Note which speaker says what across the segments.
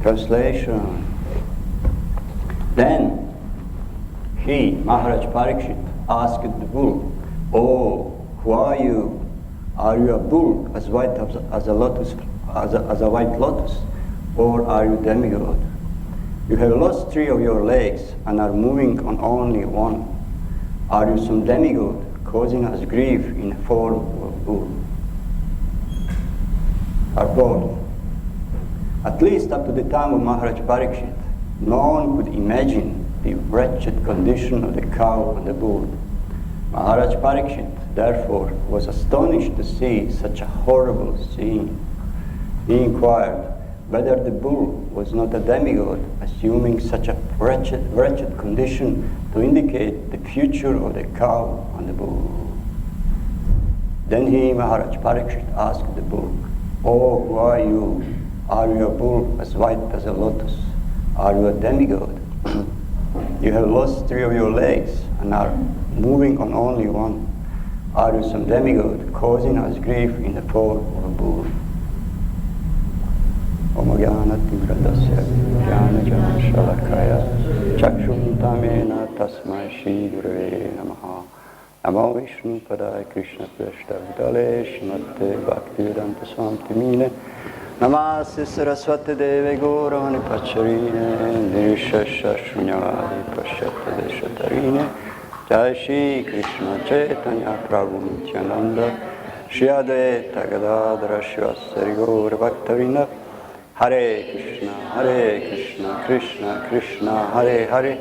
Speaker 1: Translation. Then he, Maharaj Parikshit, asked the bull, "Oh, who are you? Are you a bull as white as a lotus, as a white lotus, or are you demigod? You have lost 3 of your legs and are moving on only one. Are you some demigod causing us grief in the form of a bull?" Are both. At least up to the time of Maharaj Parikshit, no one could imagine the wretched condition of the cow and the bull. Maharaj Parikshit, therefore, was astonished to see such a horrible scene. He inquired whether the bull was not a demigod, assuming such a wretched condition to indicate the future of the cow and the bull. Then he, Maharaj Parikshit, asked the bull, "Oh, who are you? Are you a bull as white as a lotus? Are you a demigod? You have lost 3 of your legs and are moving on only one. Are you some demigod causing us grief in the form of a bull?" Om Jnana-timradasya Jnana-Jana-Shalakaya Chakshuntamena Tasmai Shri Gurave Namaha Namo Vishnu Padaya Krishna Prashtavdale Shrimate Bhaktivedanta Swami Timine Namaste Saraswati Deve Gauravani Pacharine Nirishasha Shunyavadi Pashyata Deshatarine Jai Shri Krishna Chaitanya Prabhu Nityananda Shri Advaita Gadadhara Shivasari Gaura Bhaktavinda Hare Krishna, Krishna Krishna, Hare Hare,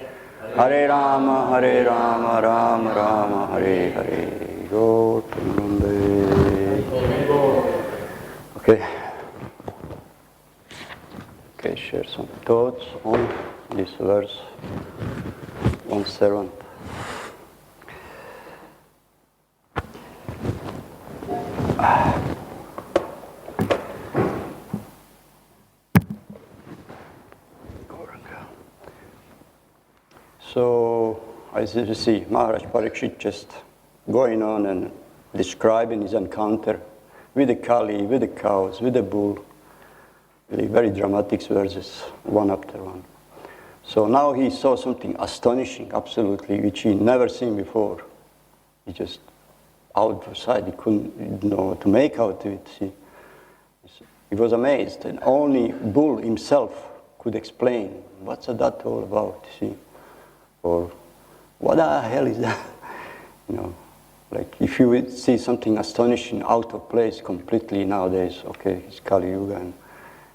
Speaker 1: Hare Rama, Rama Rama, Hare Hare. Gaur Purnambe. Okay. Okay, share some thoughts on this verse. One servant. So, as you see, Maharaj Parikshit just going on and describing his encounter with the Kali, with the cows, with the bull. Really very dramatic verses, one after one. So now he saw something astonishing, absolutely, which he never seen before. He just outside, he couldn't know what to make out of it. See, he was amazed, and only bull himself could explain what's that all about. See. Or what the hell is that? You know, like if you would see something astonishing out of place completely nowadays, okay, it's Kali Yuga and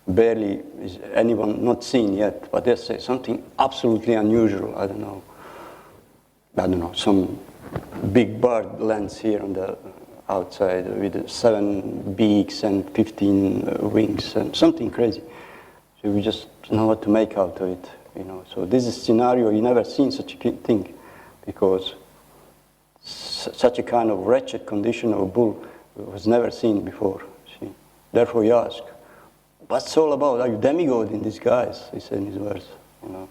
Speaker 1: barely is anyone not seen yet, but they say something absolutely unusual, I don't know, some big bird lands here on the outside with 7 beaks and 15 wings and something crazy. So we just know what to make out of it. You know, so this is a scenario you never seen such a thing, because such a kind of wretched condition of a bull was never seen before. See? Therefore, you ask, "What's it all about? Are you demigod in disguise?" He said in his verse. You know,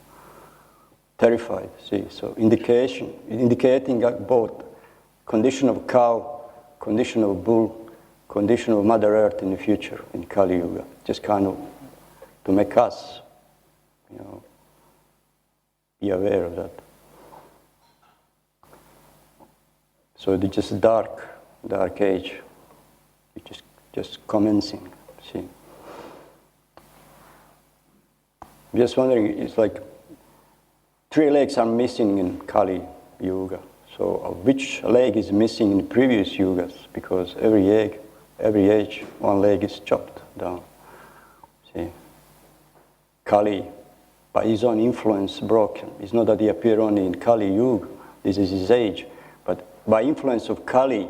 Speaker 1: terrified. See, so indicating both condition of cow, condition of bull, condition of Mother Earth in the future in Kali Yuga. Just kind of to make us, you know, be aware of that. So it's just dark age. It's just commencing. See, I'm just wondering. It's like 3 legs are missing in Kali Yuga. So which leg is missing in the previous yugas? Because every age, 1 leg is chopped down. See, Kali, by his own influence, broken. It's not that he appeared only in Kali Yuga, this is his age, but by influence of Kali,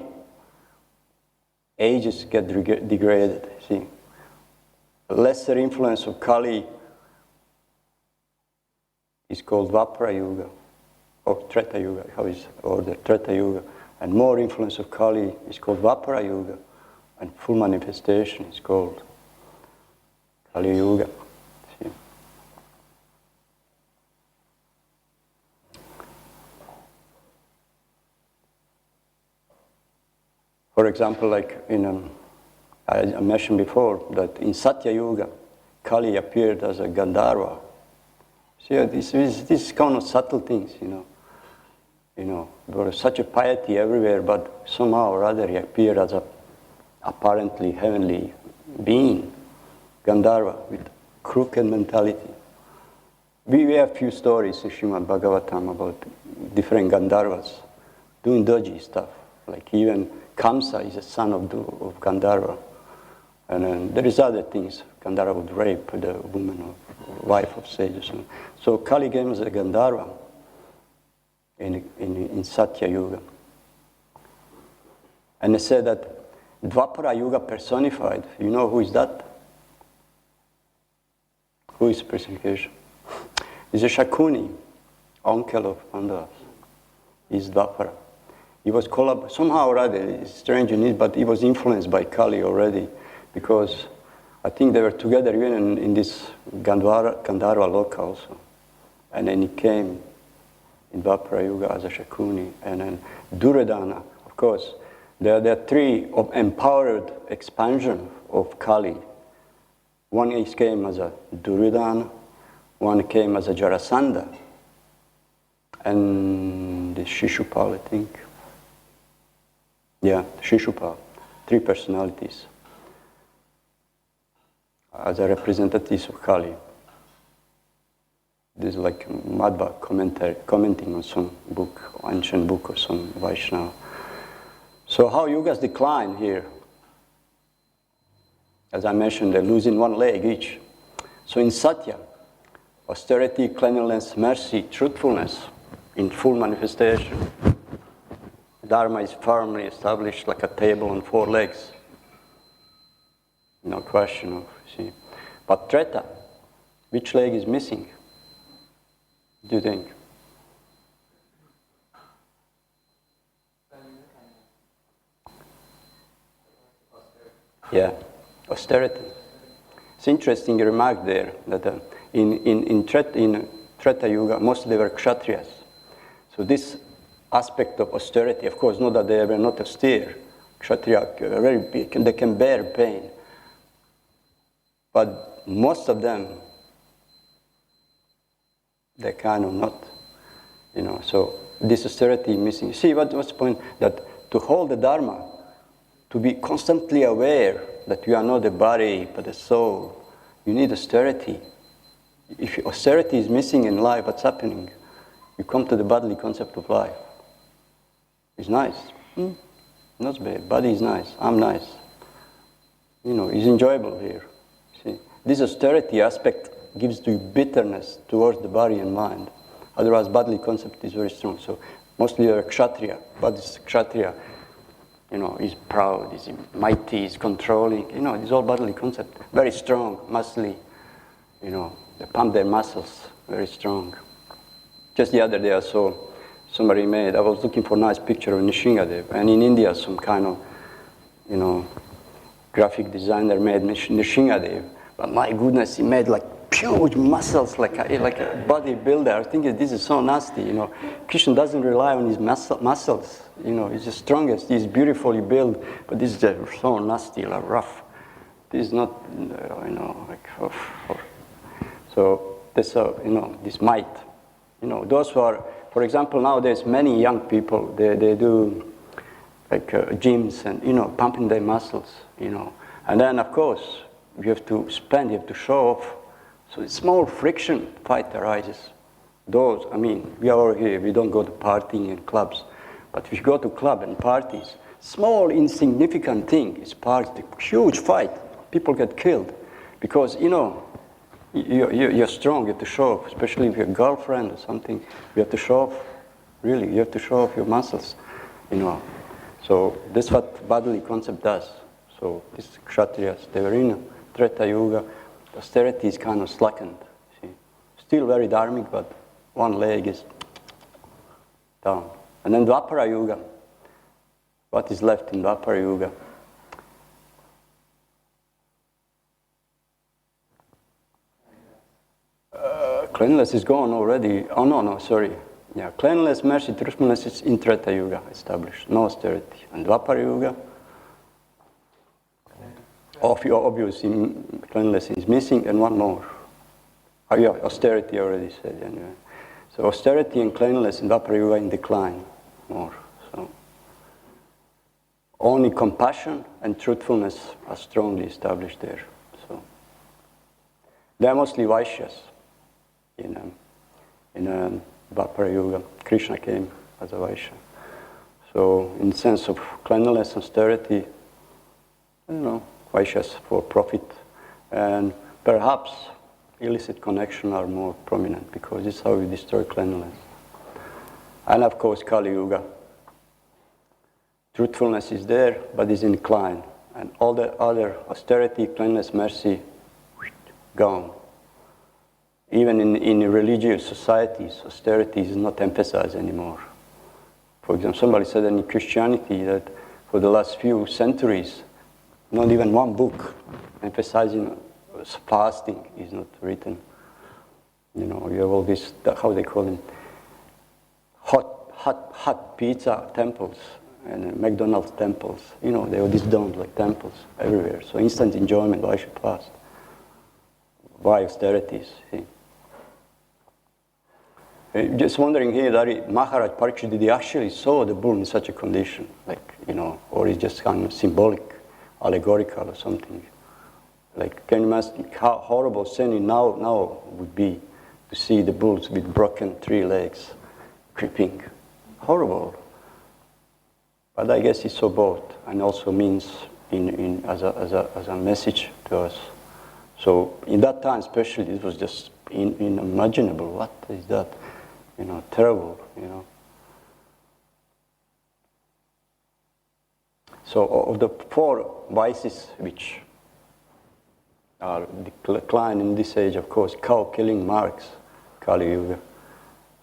Speaker 1: ages get degraded, see. Lesser influence of Kali is called Vapara Yuga, or Treta Yuga, how is ordered, Treta Yuga. And more influence of Kali is called Vapara Yuga, and full manifestation is called Kali Yuga. For example, like I mentioned before that in Satya Yuga, Kali appeared as a Gandharva. See, this kind of subtle things, there was such a piety everywhere, but somehow or other he appeared as a apparently heavenly being, Gandharva, with crooked mentality. We have few stories in Srimad Bhagavatam about different Gandharvas doing dodgy stuff. Like even Kamsa is a son of Gandharva. And then there is other things. Gandharva would rape the woman or wife of sages. So Kali came as a Gandharva in Satya Yuga. And they said that Dwapara Yuga personified. You know who is that? Who is personification? He's a Shakuni, uncle of Pandavas. He's Dwapara. He was somehow or other, it's strange in it, but he was influenced by Kali already, because I think they were together even in this Gandharva Loka also. And then he came in Dwapara Yuga as a Shakuni. And then Duryodhana, of course, there are three of empowered expansion of Kali. One came as a Duryodhana, one came as a Jarasandha, and the Shishupal, I think. Yeah, Shishupal, three personalities as a representatives of Kali. This is like Madhva commenting on some book, ancient book of some Vaishnava. So how yugas decline here? As I mentioned, they're losing one leg each. So in Satya, austerity, cleanliness, mercy, truthfulness in full manifestation. Dharma is firmly established like a table on four legs. No question of, see. But Treta, which leg is missing? Do you think? Yeah, austerity. It's interesting remark there that in Treta Yuga, mostly they were Kshatriyas. So this aspect of austerity, of course, not that they were not austere. Kshatriya are very big, and they can bear pain. But most of them, they kind of not, so this austerity missing. See, what's the point? That to hold the Dharma, to be constantly aware that you are not the body, but the soul, you need austerity. If austerity is missing in life, what's happening? You come to the bodily concept of life. It's nice. Not bad. Body is nice. I'm nice. It's enjoyable here. See, this austerity aspect gives you bitterness towards the body and mind. Otherwise, bodily concept is very strong. So mostly you're a Kshatriya. But this Kshatriya, is proud, is mighty, is controlling. It's all bodily concept. Very strong, muscly. They pump their muscles, very strong. Just the other day I saw somebody I was looking for a nice picture of Nishingadev. And in India, some kind of, graphic designer made Nishingadev. But my goodness, he made like huge muscles, like a bodybuilder. I think this is so nasty, Krishna doesn't rely on his muscles, he's the strongest, he's beautifully built, but this is just so nasty, like rough. This is not, So this, this might, those who are, for example, nowadays many young people, they do like gyms and, pumping their muscles, And then, of course, you have to show off. So small friction fight arises. Those, we are over here, we don't go to partying in clubs. But if you go to club and parties, small insignificant thing is part of the huge fight. People get killed because, you're strong, you have to show off, especially if you're a girlfriend or something, you have to show off, really, you have to show off your muscles, So that's what bodily concept does. So these Kshatriyas, they were in Treta Yuga, austerity is kind of slackened, see. Still very dharmic, but one leg is down. And then Dwapara Yuga, what is left in Dwapara Yuga? Cleanliness is gone already. Oh, no, sorry. Yeah, cleanliness, mercy, truthfulness is in Treta Yuga established. No austerity. And Dwapara Yuga? Obviously, cleanliness is missing, and one more. Oh, yeah, austerity already said anyway. So austerity and cleanliness in Vapara Yoga in decline more. So only compassion and truthfulness are strongly established there. So they are mostly Vaishyas in Vapara Yoga. Krishna came as a Vaishya. So in the sense of cleanliness, austerity, Vaishyas for profit, and perhaps illicit connection are more prominent because this is how we destroy cleanliness. And of course, Kali Yuga. Truthfulness is there, but is in decline. And all the other austerity, cleanliness, mercy, gone. Even in religious societies, austerity is not emphasized anymore. For example, somebody said in Christianity that for the last few centuries, not even one book emphasizing fasting is not written. You have all this, how they call them, hot pizza temples and McDonald's temples. They have these domed like temples everywhere. So instant enjoyment, why should fast? Why austerities? See? Just wondering here, that Maharaj Parikshit, did he actually saw the bull in such a condition? Or is just kind of symbolic, allegorical or something? Can you imagine how horrible sin now would be to see the bulls with broken 3 legs creeping? Horrible. But I guess he saw both, and also means as a message to us. So in that time especially, it was just unimaginable. What is that? Terrible, So of the 4 vices which are decline in this age, of course, cow killing marks Kali Yuga.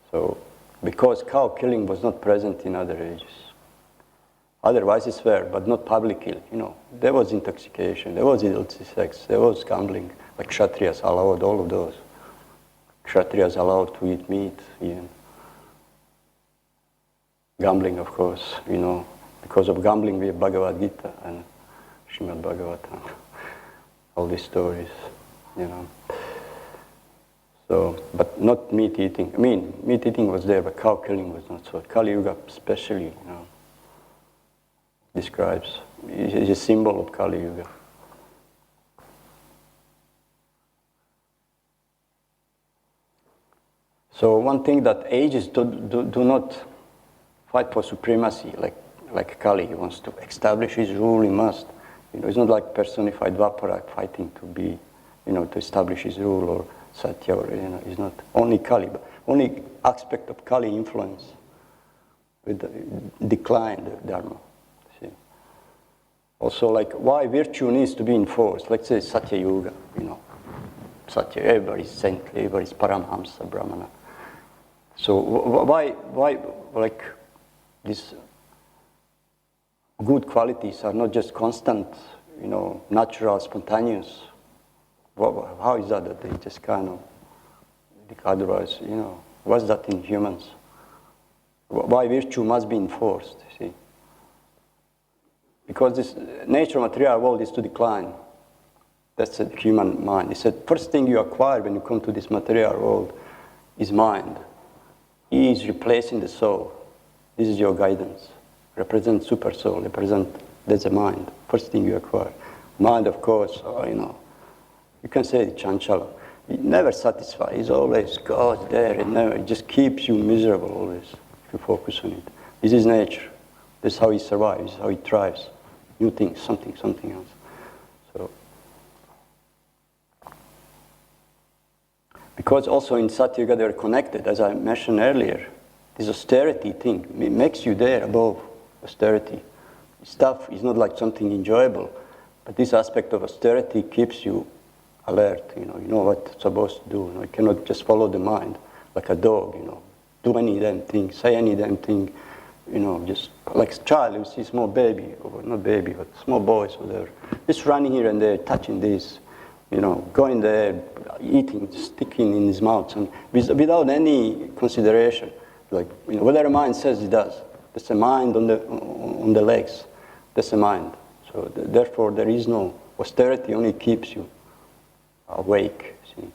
Speaker 1: So because cow killing was not present in other ages. Other vices were, but not publicly. There was intoxication, there was illicit sex, there was gambling, like Kshatriyas allowed all of those. Kshatriyas allowed to eat meat, even. Gambling, of course, because of gambling we have Bhagavad Gita and Srimad Bhagavatam, all these stories, So, but not meat eating. Meat eating was there, but cow killing was not so. Kali Yuga especially, describes, is a symbol of Kali Yuga. So one thing that ages do not fight for supremacy, like Kali. He wants to establish his rule, he must. It's not like personified Vapara fighting to be, to establish his rule, or Satya, or, it's not only Kali, but only aspect of Kali influence with the decline, the Dharma. See? Also, why virtue needs to be enforced. Let's say Satya Yuga, Satya, everybody's saintly, everybody's Paramhamsa, Brahmana. So why, these good qualities are not just constant, natural, spontaneous? How is that they just kind of, otherwise, what's that in humans? Why virtue must be enforced, see? Because this nature of material world is to decline. That's the human mind. He said, first thing you acquire when you come to this material world is mind. He is replacing the soul. This is your guidance. Represent super soul, that's the mind. First thing you acquire. Mind, of course, you can say it's chanchala. It never satisfies. It always goes there. It just keeps you miserable always if you focus on it. This is nature. This is how he survives. This is how he thrives. New things, something else. So, because also in Satya Yuga they're connected, as I mentioned earlier. This austerity thing, it makes you there above austerity. Stuff is not like something enjoyable, but this aspect of austerity keeps you alert. You know what you're supposed to do. You cannot just follow the mind like a dog. Do any damn thing, say any damn thing. Just like a child, you see small baby, or not baby, but small boys, whatever, just running here and there, touching this, going there, eating, sticking in his mouth, and without any consideration. Whatever mind says, it does. That's a mind on the legs. That's a mind. So therefore, there is no Austerity only keeps you awake, see.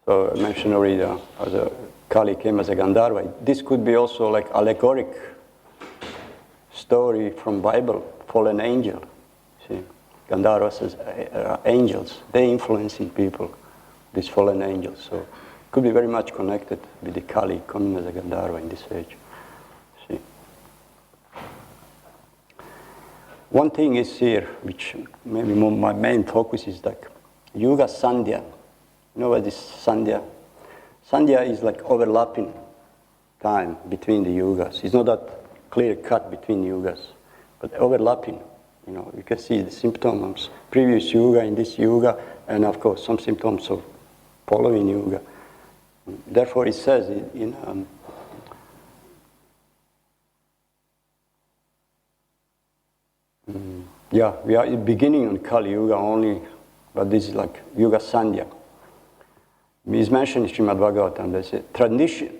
Speaker 1: So I mentioned already as Kali came as a Gandharva. This could be also like allegoric story from Bible, fallen angel. See, Gandharvas as angels. They influencing people, these fallen angels. So it could be very much connected with the Kali coming as a Gandharva in this age. See. One thing is here, which maybe my main focus is like Yuga Sandhya. You know what is Sandhya? Sandhya is like overlapping time between the yugas. It's not that clear cut between yugas, but overlapping. You know, you can see the symptoms of previous yuga in this yuga, and of course some symptoms of following yuga. Therefore, it says we are beginning on Kali Yuga only, but this is like Yuga Sandhya. Is mentioned in Srimad Bhagavatam. There's a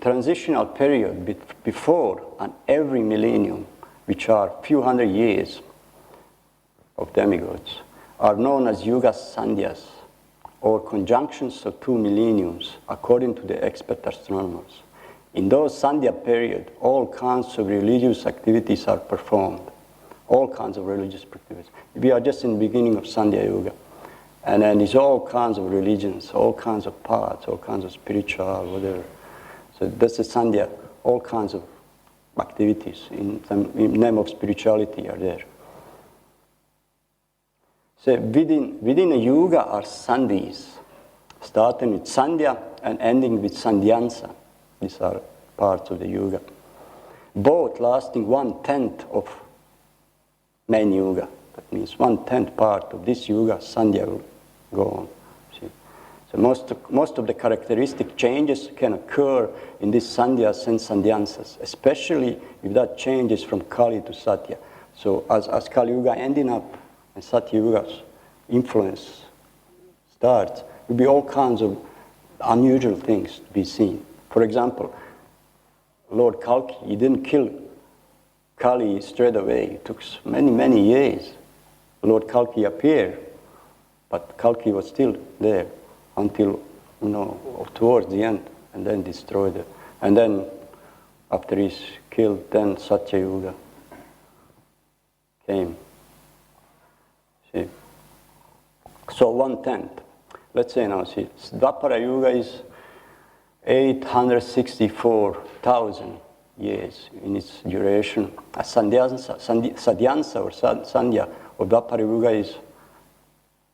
Speaker 1: transitional period before and every millennium, which are few hundred years of demigods, are known as Yuga Sandhyas, or conjunctions of two millenniums, according to the expert astronomers. In those Sandhya period, all kinds of religious activities are performed. All kinds of religious activities. We are just in the beginning of Sandhya Yuga. And then it's all kinds of religions, all kinds of paths, all kinds of spiritual, whatever. So that's the Sandhya, all kinds of activities in name of spirituality are there. So within a yuga are sandhis, starting with Sandhya and ending with Sandhyansa. These are parts of the yuga. Both lasting 1/10 of main yuga. That means 1/10 part of this yuga, Sandhya will go on. See? So most of the characteristic changes can occur in these Sandhyas and Sandhyansas, especially if that changes from Kali to Satya. So as Kali Yuga ending up and Satya Yuga's influence starts, there will be all kinds of unusual things to be seen. For example, Lord Kalki, he didn't kill Kali straight away. It took many, many years. Lord Kalki appeared, but Kalki was still there until, towards the end, and then destroyed it. And then, after he's killed, then Satya Yuga came. See? So 1/10. Let's say now, see, Dwapara Yuga is 864,000 years in its duration. Sadhyansa or Sandhya of Dwapara Yuga is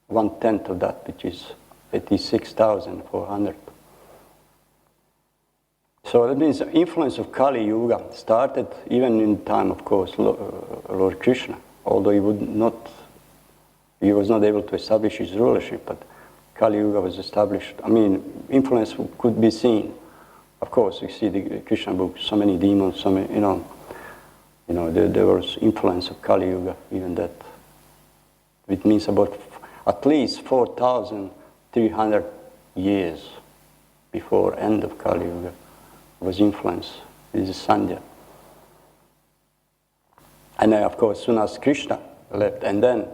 Speaker 1: 1/10 of that, which is 86,400. So that means the influence of Kali Yuga started even in time, of course, Lord Krishna, although he was not able to establish his rulership, but Kali Yuga was established. I mean, influence could be seen. Of course, you see the Krishna book, so many demons, so many, there was influence of Kali Yuga, even that. It means about at least 4,300 years before end of Kali Yuga was influence. This is Sandhya. And then, of course, soon as Krishna left, and then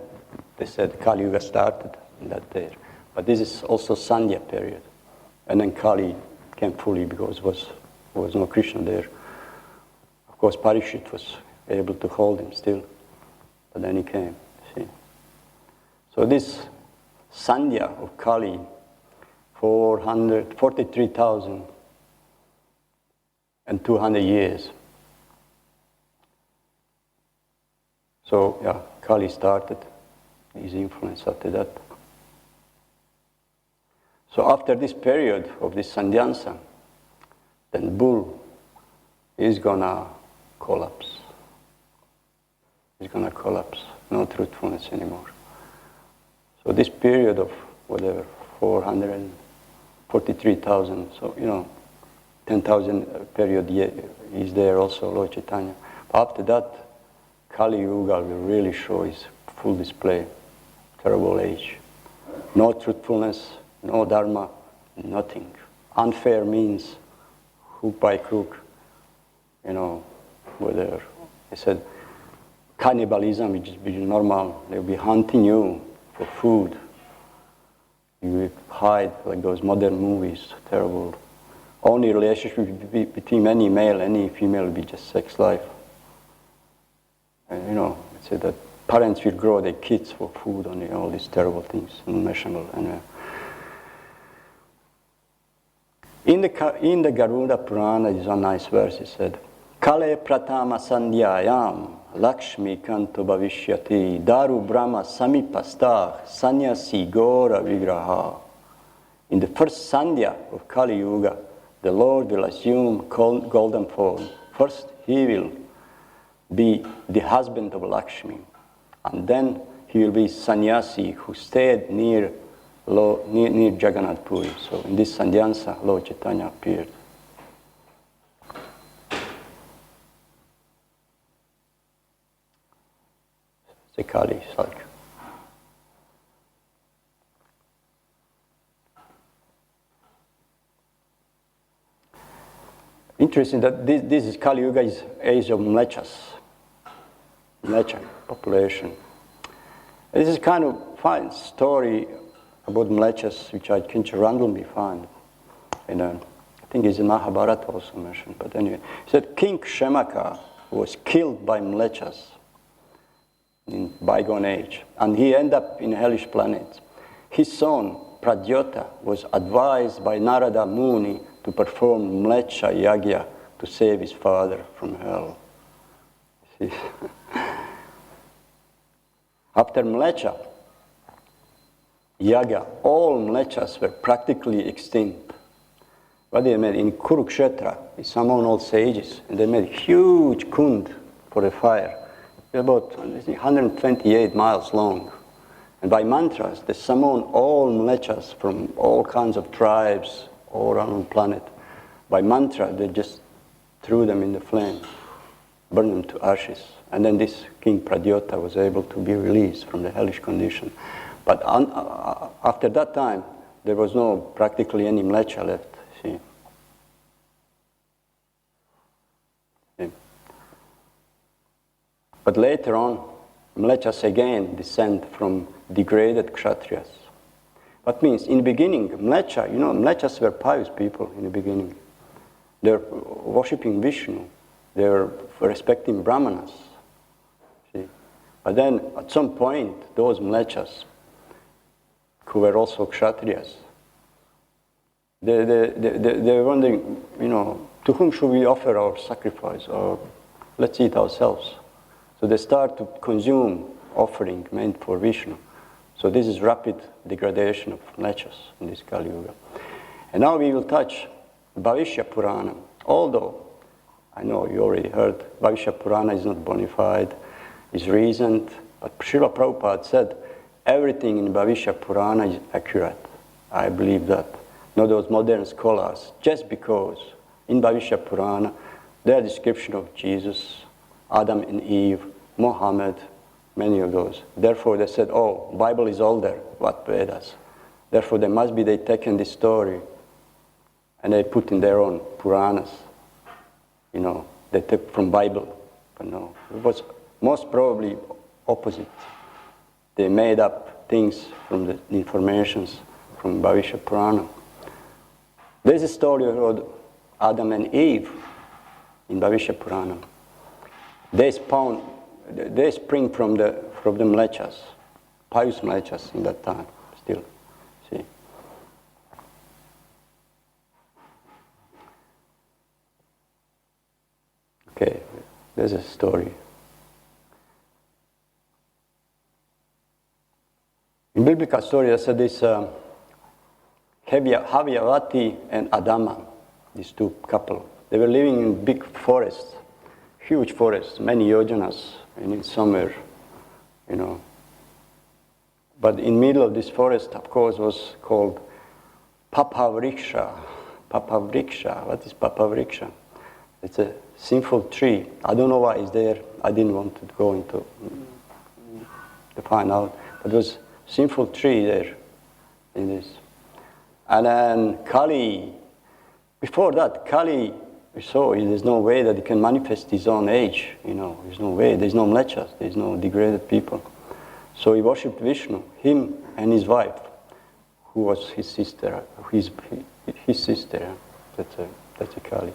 Speaker 1: they said Kali Yuga started in that day. But this is also Sandhya period. And then Kali came fully because there was no Krishna there. Of course, Parikshit was able to hold him still, but then he came. See? So this Sandhya of Kali, 43,200 years. So yeah, Kali started his influence after that. So after this period of this Sandhyansa, then bull is gonna collapse. It's gonna collapse. No truthfulness anymore. So this period of whatever, 443,000, so 10,000 period is there also, Lord Chaitanya. After that, Kali Yuga will really show his full display. Terrible age. No truthfulness, no dharma, nothing. unfair means, hook by crook, you know, whether, he said, cannibalism, which is normal, they'll be hunting you for food. You will hide, like those modern movies, terrible. Only relationship between any male, any female will be just sex life. And you know, it said that parents will grow their kids for food and all these terrible things, unmentionable. And, in the Garuda Purana, there's one nice verse, it said, Kale pratama sandhyayam Lakshmi kanto bhavishyati Daru brahma samipastah Sanyasi gora vigraha. In the first sandhya of Kali Yuga, the Lord will assume golden form. First, he will be the husband of Lakshmi, and then he will be sannyasi who stayed near Jagannath Puri. So in this sandhyansa, Lord Chaitanya appeared. The Kali is like. Interesting that this is Kali Yuga is age of mlechas, mlecha population. This is kind of fine story about mlechas, which I can randomly find. And I think it's in Mahabharata also mentioned. But anyway, he said King Kshemaka was killed by mlechas in bygone age, and he ended up in a hellish planet. His son Pradyota was advised by Narada Muni to perform mlecha yagya to save his father from hell. See? After mlecha yaga, all mlechas were practically extinct. What they made in Kurukshetra, they summoned all sages, and they made huge kund for a fire, about 128 miles long. And by mantras, they summoned all mlechas from all kinds of tribes all around the planet. By mantra, they just threw them in the flame, burned them to ashes. And then this King Pradyota was able to be released from the hellish condition. But after that time, there was no practically any mlecha left. See? But later on, mlechas again descend from degraded kshatriyas. That means in the beginning, mlecha, mlechas were pious people in the beginning. They're worshipping Vishnu. They're respecting brahmanas. See? But then at some point, those mlechas, who were also kshatriyas, they're wondering, to whom should we offer our sacrifice? Or let's eat ourselves. So they start to consume offering meant for Vishnu. So this is rapid degradation of mlechas in this Kali Yuga. And now we will touch Bhavishya Purana. Although, I know you already heard, Bhavishya Purana is not bona fide, is recent, but Srila Prabhupada said everything in Bhavishya Purana is accurate. I believe that. Not those modern scholars, just because in Bhavishya Purana, their description of Jesus, Adam and Eve, Muhammad, many of those. Therefore, they said, oh, Bible is older, what Vedas? Therefore, they taken this story and they put in their own Puranas. They took from Bible. But no, it was most probably opposite. They made up things from the informations from Bhavishya Purana. There's a story about Adam and Eve in Bhavishya Purana. They spring from the mlechas, pious mlechas in that time, still. See. Okay, there's a story. In biblical story, I said this Havyavati and Adama, these two couple, they were living in big forests, huge forests, many yojanas, and in summer, But in the middle of this forest, of course, was called Papavriksha. Papavriksha, what is Papavriksha? It's a sinful tree. I don't know why it's there. I didn't want to go into to find out. But it was a sinful tree there in this. And then Kali Before that, Kali, we saw there's no way that he can manifest his own age. There's no way. There's no mlechas. There's no degraded people. So he worshipped Vishnu, him and his wife, who was his sister. His sister. That's a Kali.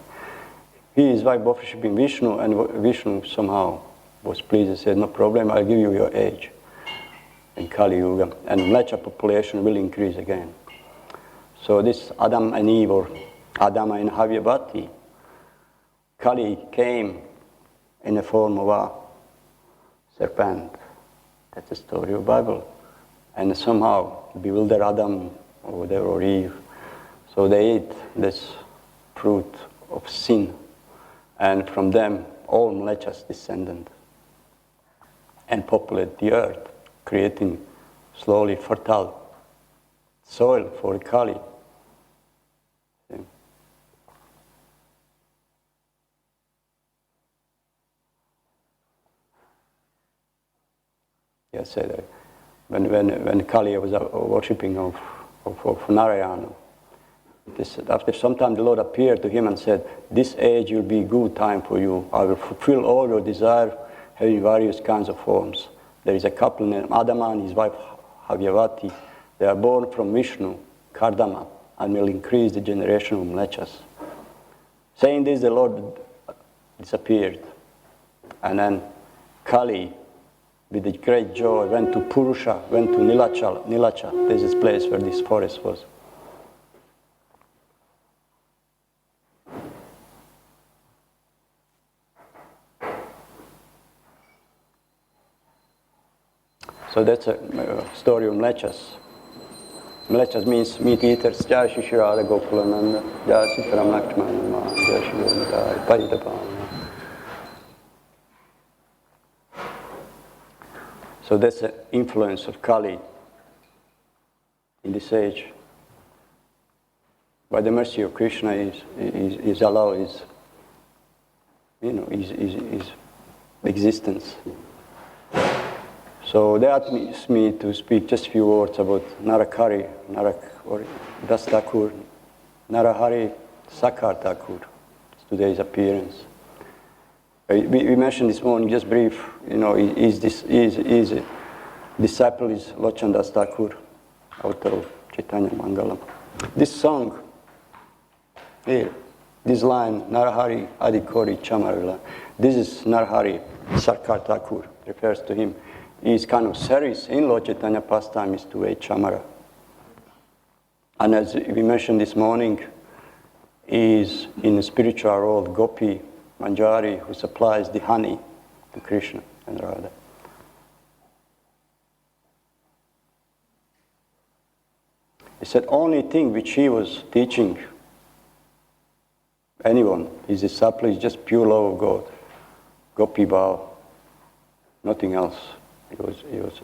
Speaker 1: He and his wife both worshipping Vishnu, and Vishnu somehow was pleased and said, "No problem. I'll give you your age." In Kali Yuga, and mlecha population will increase again. So this Adam and Eve, or Adama and Havyavati, Kali came in the form of a serpent. That's the story of the Bible. And somehow bewildered Adam or whatever, or Eve. So they ate this fruit of sin. And from them, all mlechas descended and populated the earth, creating slowly fertile soil for Kali. Yes, when Kali was worshipping of Narayana, after some time the Lord appeared to him and said, "This age will be a good time for you. I will fulfill all your desire, having various kinds of forms." There is a couple named Adama and his wife Havyavati. They are born from Vishnu, Kardama, and will increase the generation of mlechas. Saying this, the Lord disappeared. And then Kali, with a great joy, went to Purusha, went to Nilacha. This is the place where this forest was. So that's a story of mlechas. Mlechas means meat eaters. Jai Shri Shri Radha Gokulananda, Jai Shri Ram Lakshmana, Jai Shri Govinda, Paritapana. So that's the influence of Kali in this age. By the mercy of Krishna, is allowed his existence. So they asked me to speak just a few words about Narahari Das Thakur, Narahari Sakhar Thakur, today's appearance. We mentioned this morning, just brief, his disciple is Lochan Das Thakur, author of Chaitanya Mangalam. This song, here, this line, Narahari Adikori Chamarala, this is Narahari Sakhar Thakur, refers to him. His kind of service in Lord Chaitanya pastime is to eat chamara. And as we mentioned this morning, is in the spiritual world Gopi Manjari, who supplies the honey to Krishna and Radha. He said only thing which he was teaching anyone, his disciple, is just pure love of God. Gopi Bhava, nothing else. He was,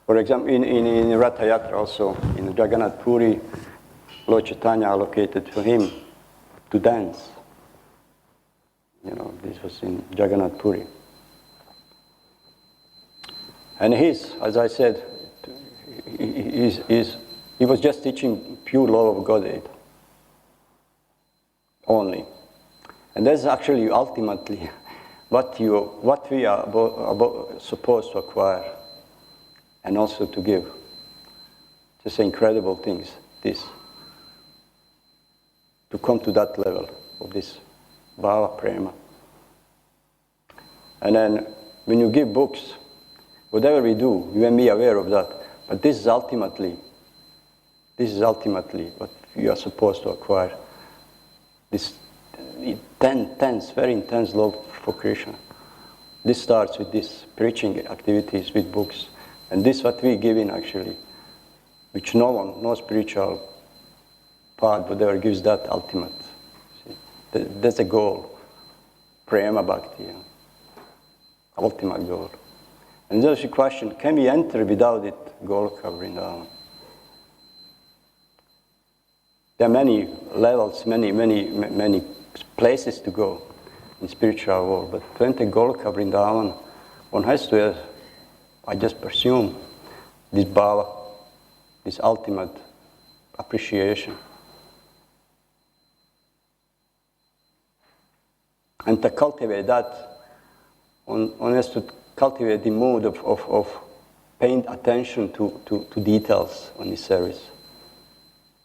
Speaker 1: for example, in Ratha Yatra also, in Jagannath Puri, Lord Chaitanya allocated for him to dance. This was in Jagannath Puri. And as I said, he was just teaching pure love of Godhead only. And that's actually ultimately what we are supposed to acquire and also to give. Just incredible things, this. To come to that level of this bhava prema. And then when you give books, whatever we do, you may be aware of that. But this is ultimately what you are supposed to acquire. This very intense love for Krishna. This starts with this preaching activities, with books. And this is what we give in actually, which no spiritual path, whatever, gives that ultimate. See? That's the goal. Prema Bhakti. Ultimate goal. And there's a question, can we enter without it Goloka Vrindavan? There are many levels, many places to go in spiritual world, but to enter Goloka Vrindavan, one has to, I just presume, this bhava, this ultimate appreciation. And to cultivate that, one has to cultivate the mood of paying attention to details on this service.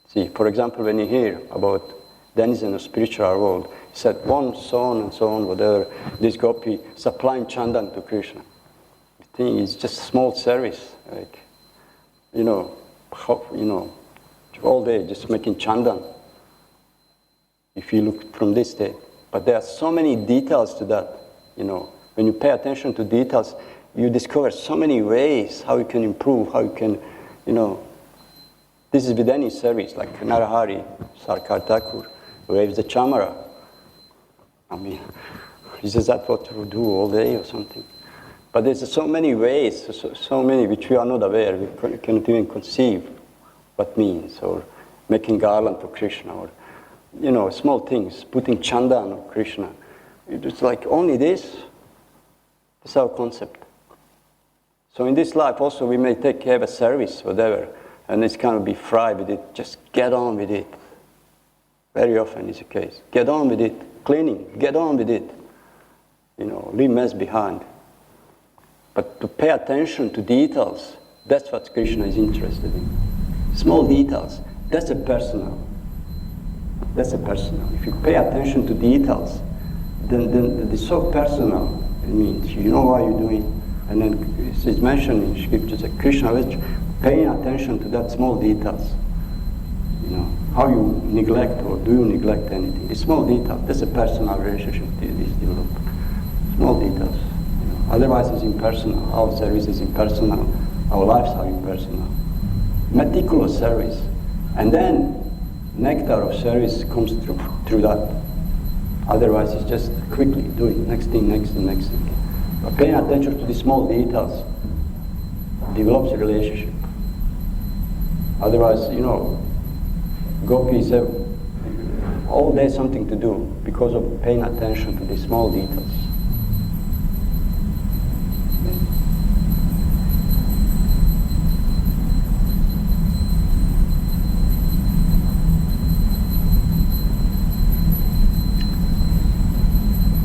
Speaker 1: See, for example, when you hear about denizens of spiritual world, he said one son and so on, whatever, this gopi supplying chandan to Krishna. The thing is just a small service, like, all day just making chandan, if you look from this state. But there are so many details to that, When you pay attention to details, you discover so many ways how you can improve, how you can, This is with any service, like Narahari, Sarkar Thakur, waves the chamara. I mean, is that what we do all day or something? But there's so many ways, so many which we are not aware, we cannot even conceive what means, or making garland for Krishna, or, small things, putting chandan on Krishna. It's like only this. That's our concept. So in this life also we may have a service, whatever, and it's kind of be fried with it. Just get on with it. Very often is the case. Get on with it. Cleaning, get on with it. Leave mess behind. But to pay attention to details, that's what Krishna is interested in. Small details, that's a personal. That's a personal. If you pay attention to details, then it's so personal. It means you know what you're doing. And then it's mentioned in scriptures that Krishna is paying attention to that small details. How you neglect or do you neglect anything. The small details, that's a personal relationship is developed. Small details. Otherwise it's impersonal. Our service is impersonal. Our lives are impersonal. Meticulous service. And then nectar of service comes through that. Otherwise it's just quickly do it. Next thing. But paying attention to the small details develops a relationship. Otherwise, gopis have all day something to do because of paying attention to the small details.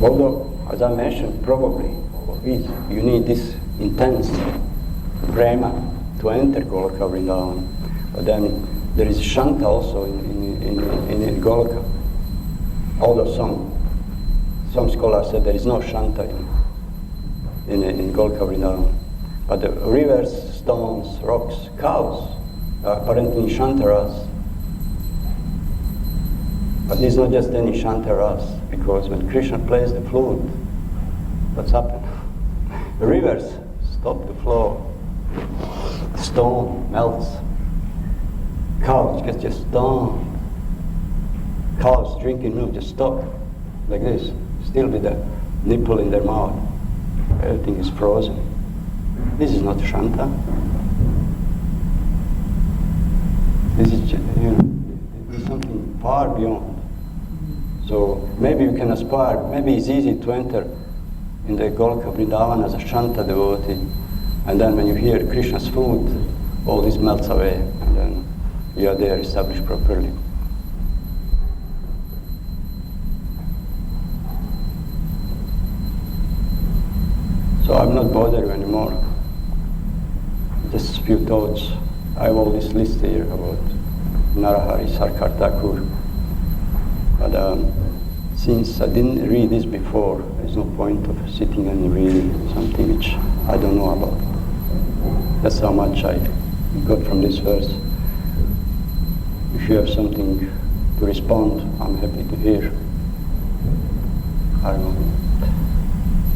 Speaker 1: Although, as I mentioned, probably you need this intense prema to enter Goloka Vrindavan. But then there is Shanta also in Goloka. Although some scholars said there is no Shanta in Goloka Vrindavan. But the rivers, stones, rocks, cows are apparently Shantaras. But it's not just any Shantaras, because when Krishna plays the flute, what's happened? The rivers stop the flow. The stone melts. Cows get just stoned. Cows drinking milk just stop like this, still with the nipple in their mouth. Everything is frozen. This is not Shanta. This is something far beyond. So maybe you can aspire, maybe it's easy to enter in the Goloka Vrindavan as a Shanta devotee, and then when you hear Krishna's flute, all this melts away, and then you are there established properly. So I'm not bothered anymore. Just a few thoughts. I have all this list here about Narahari, Sarkar Thakur. But since I didn't read this before, there's no point of sitting and reading something which I don't know about. That's how much I got from this verse. If you have something to respond, I'm happy to hear. I don't know.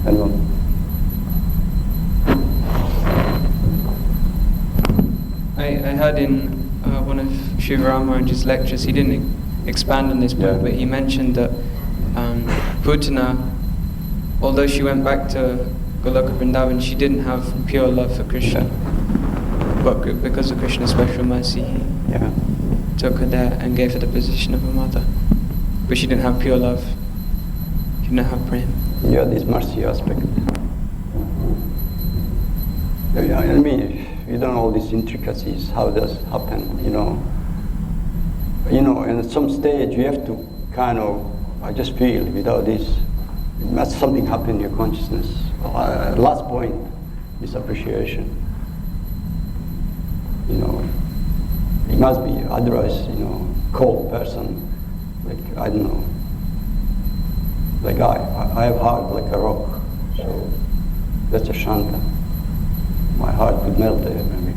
Speaker 1: Anyone?
Speaker 2: I heard in one of Shiva Maharaj's lectures, he didn't expand on this point, but he mentioned that Putana, although she went back to Goloka Vrindavan, she didn't have pure love for Krishna. But because of Krishna's special mercy, he took her there and gave her the position of a mother. But she didn't have pure love. She didn't have prema.
Speaker 1: Yeah, this mercy aspect. I mean, you don't know all these intricacies, how does it happen, and at some stage you have to kind of, I just feel without this, It must something happen in your consciousness. Last point, this appreciation. You know, it must be otherwise, you know, cold person, like, I don't know, like I have heart like a rock, so that's a shanta. My heart could melt there maybe.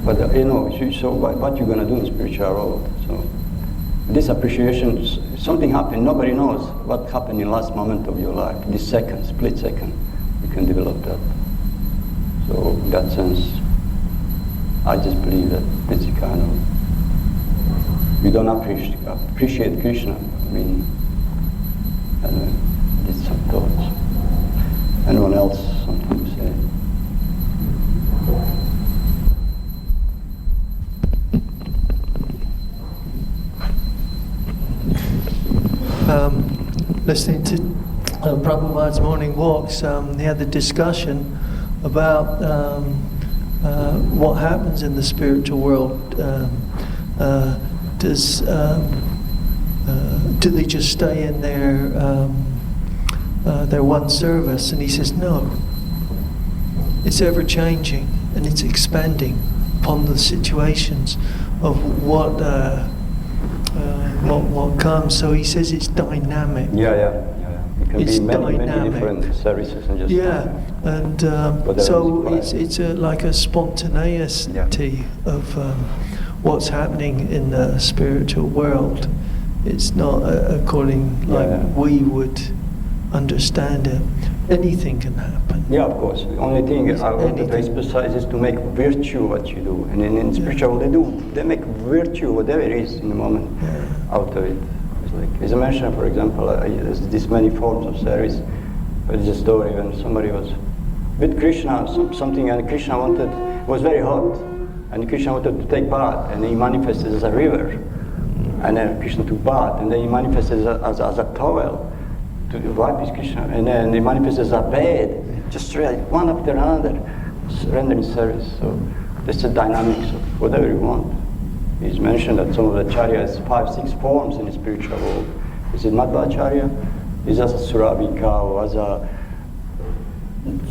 Speaker 1: But you know, so what you're going to do in spiritual world? So this appreciation, something happened, nobody knows what happened in last moment of your life, this second, split second, you can develop that. So in that sense, I just believe that it's a kind of, you don't appreciate Krishna. I mean, anyway, did some thoughts. Anyone else something to say?
Speaker 3: Listening to Prabhupada's morning walks, he had the discussion about what happens in the spiritual world. Do they just stay in their one service? And he says, no. It's ever changing and it's expanding upon the situations of what comes. So he says it's dynamic.
Speaker 1: Yeah. It can
Speaker 3: It's
Speaker 1: be many
Speaker 3: dynamic.
Speaker 1: different services and just
Speaker 3: And
Speaker 1: whatever
Speaker 3: so
Speaker 1: is
Speaker 3: it's like a spontaneity of what's happening in the spiritual world. It's not according like we would understand it. Anything can happen.
Speaker 1: Yeah, of course. The only thing I want to emphasize is to make virtue what you do. And in spiritual they make virtue, whatever it is in the moment, out of it. It's like, as I mentioned, for example, there's this many forms of service. There's a story when somebody was with Krishna, something, and Krishna was very hot. And Krishna wanted to take bath, and he manifested as a river. And then Krishna took bath, and then he manifested as a towel to wipe his Krishna, and then he manifested as a bed, just really one after another, rendering service. So that's the dynamics of whatever you want. He's mentioned that some of the charya has 5-6 forms in the spiritual world. Is it Madhvacharya? Is as a Surabi cow, as a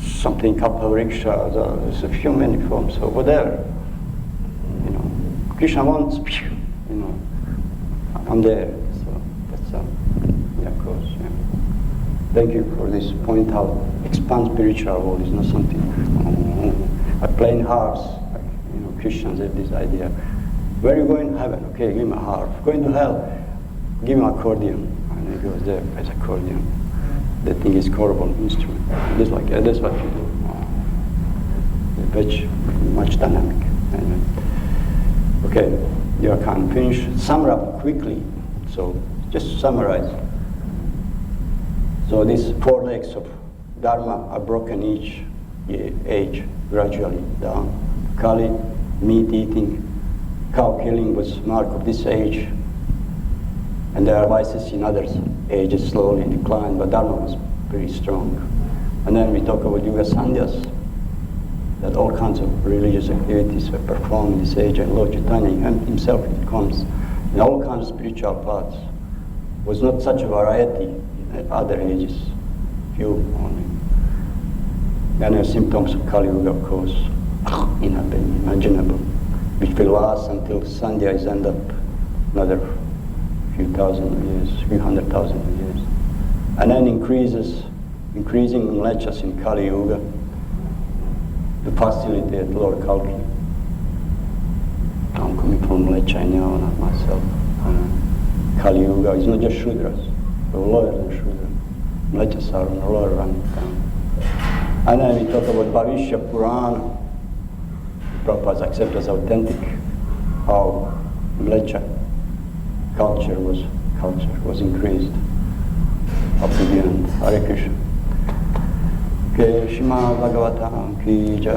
Speaker 1: something Kalpavriksha, there's a few many forms, so whatever. You know, Krishna wants, you know, I'm there. So that's of course. Yeah. Thank you for this point out. Expand spiritual world is not something. A plain harps, like, you know, Christians have this idea. Where are you going to heaven? Okay, give him a harp. Going to hell? Give him an accordion. And he goes there as accordion. The thing is horrible instrument. This like that's what you do. Very much dynamic. Anyway. Okay, you can finish. Sum up quickly. So just summarize. So these 4 legs of Dharma are broken each age, gradually down. Kali, meat eating, cow killing was mark of this age. And there are vices in other ages slowly decline, but Dharma was pretty strong. And then we talk about Yuga Sandhyas, that all kinds of religious activities were performed in this age, and Lord Chaitanya himself comes in all kinds of spiritual paths. Was not such a variety in other ages, few only. Then there are symptoms of Kali Yuga, of course, unimaginable, which will last until Sandhya is end up another few thousand years, few 100,000 years. And then increasing mlechas in Kali Yuga to facilitate Lord Kalki. I'm coming from mlecha now, not myself. Kali Yuga is not just Shudras, but lower than Shudras. Mlechas are on the lower rank. And then we talk about Bhavishya Purana. Prabhupada accepted as authentic how mlecha culture was increased up to the end. Hare Krishna. Okay, Shrimad Bhagavatam ki jai.